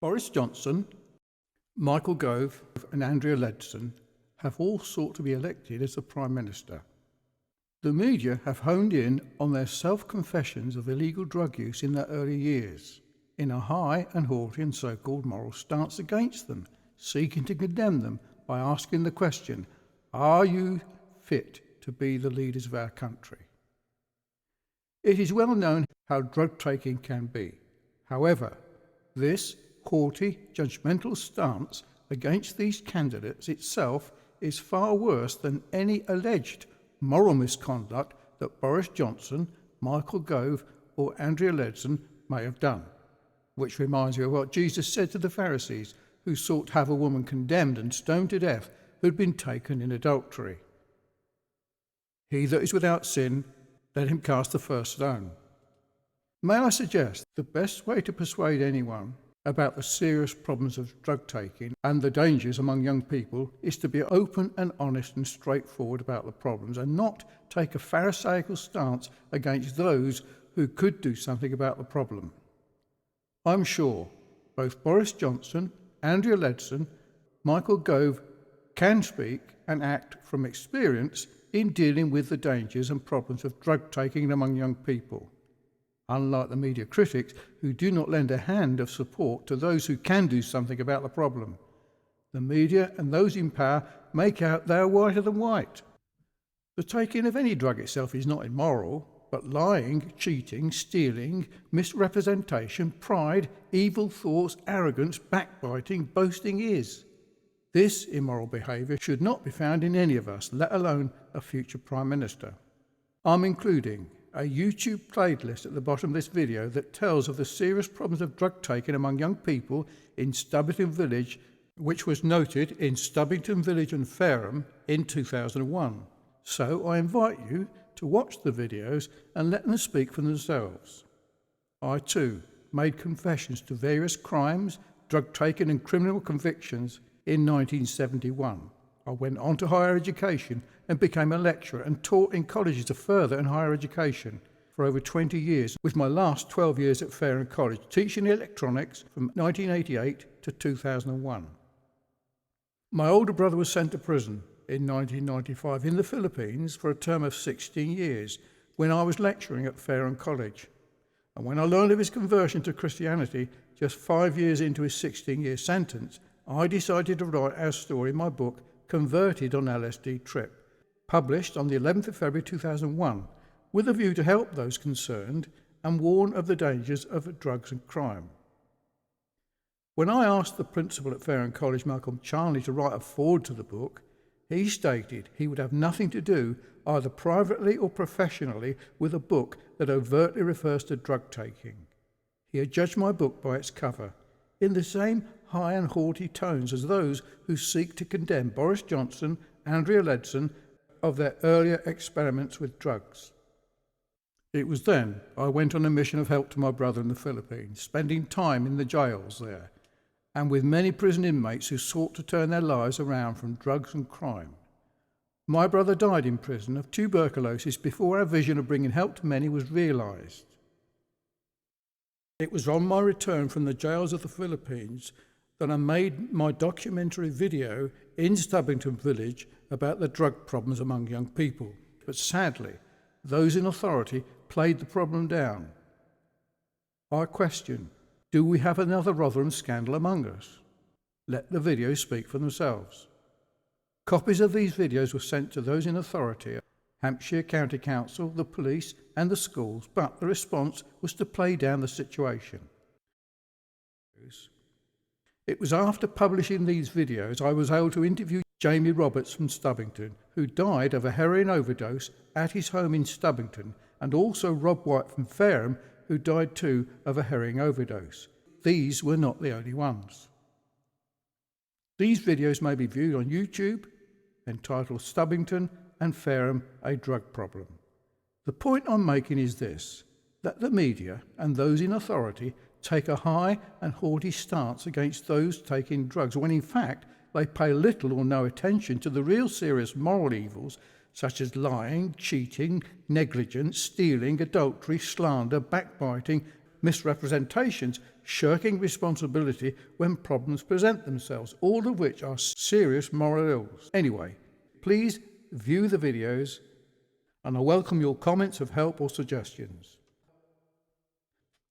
Boris Johnson, Michael Gove and Andrea Leadson have all sought to be elected as the Prime Minister. The media have honed in on their self-confessions of illegal drug use in their early years, in a high and haughty and so-called moral stance against them, seeking to condemn them by asking the question, are you fit to be the leaders of our country? It is well known how drug taking can be. However, this haughty, judgmental stance against these candidates itself is far worse than any alleged moral misconduct that Boris Johnson, Michael Gove or Andrea Leadson may have done. Which reminds me of what Jesus said to the Pharisees who sought to have a woman condemned and stoned to death who had been taken in adultery. He that is without sin, let him cast the first stone. May I suggest the best way to persuade anyone about the serious problems of drug taking and the dangers among young people is to be open and honest and straightforward about the problems and not take a pharisaical stance against those who could do something about the problem. I'm sure both Boris Johnson, Andrea Leadson, Michael Gove can speak and act from experience in dealing with the dangers and problems of drug taking among young people, unlike the media critics who do not lend a hand of support to those who can do something about the problem. The media and those in power make out they are whiter than white. The taking of any drug itself is not immoral, but lying, cheating, stealing, misrepresentation, pride, evil thoughts, arrogance, backbiting, boasting is. This immoral behaviour should not be found in any of us, let alone a future Prime Minister. I'm including a YouTube playlist at the bottom of this video that tells of the serious problems of drug taking among young people in Stubbington Village, which was noted in Stubbington Village and Fareham in 2001. So I invite you to watch the videos and let them speak for themselves. I too made confessions to various crimes, drug taking and criminal convictions in 1971. I went on to higher education and became a lecturer and taught in colleges of further and higher education for over 20 years, with my last 12 years at Fareham College, teaching electronics from 1988 to 2001. My older brother was sent to prison in 1995 in the Philippines for a term of 16 years when I was lecturing at Fareham College. And when I learned of his conversion to Christianity just 5 years into his 16-year sentence, I decided to write our story in my book, Converted on LSD Trip, published on the 11th of February 2001, with a view to help those concerned and warn of the dangers of drugs and crime. When I asked the principal at Fareham College, Malcolm Charnley, to write a foreword to the book, he stated he would have nothing to do, either privately or professionally, with a book that overtly refers to drug taking. He had judged my book by its cover, in the same high and haughty tones as those who seek to condemn Boris Johnson, Andrea Leadson, of their earlier experiments with drugs. It was then I went on a mission of help to my brother in the Philippines, spending time in the jails there, and with many prison inmates who sought to turn their lives around from drugs and crime. My brother died in prison of tuberculosis before our vision of bringing help to many was realised. It was on my return from the jails of the Philippines that I made my documentary video in Stubbington Village about the drug problems among young people. But sadly, those in authority played the problem down. I question, do we have another Rotherham scandal among us? Let the videos speak for themselves. Copies of these videos were sent to those in authority, Hampshire County Council, the police and the schools, but the response was to play down the situation. It was after publishing these videos I was able to interview Jamie Roberts from Stubbington, who died of a heroin overdose at his home in Stubbington, and also Rob White from Fareham, who died too of a heroin overdose. These were not the only ones. These videos may be viewed on YouTube, entitled Stubbington and Fareham, a Drug Problem. The point I'm making is this, that the media and those in authority take a high and haughty stance against those taking drugs, when in fact they pay little or no attention to the real serious moral evils such as lying, cheating, negligence, stealing, adultery, slander, backbiting, misrepresentations, shirking responsibility when problems present themselves, all of which are serious moral ills. Anyway, please view the videos, and I welcome your comments of help or suggestions.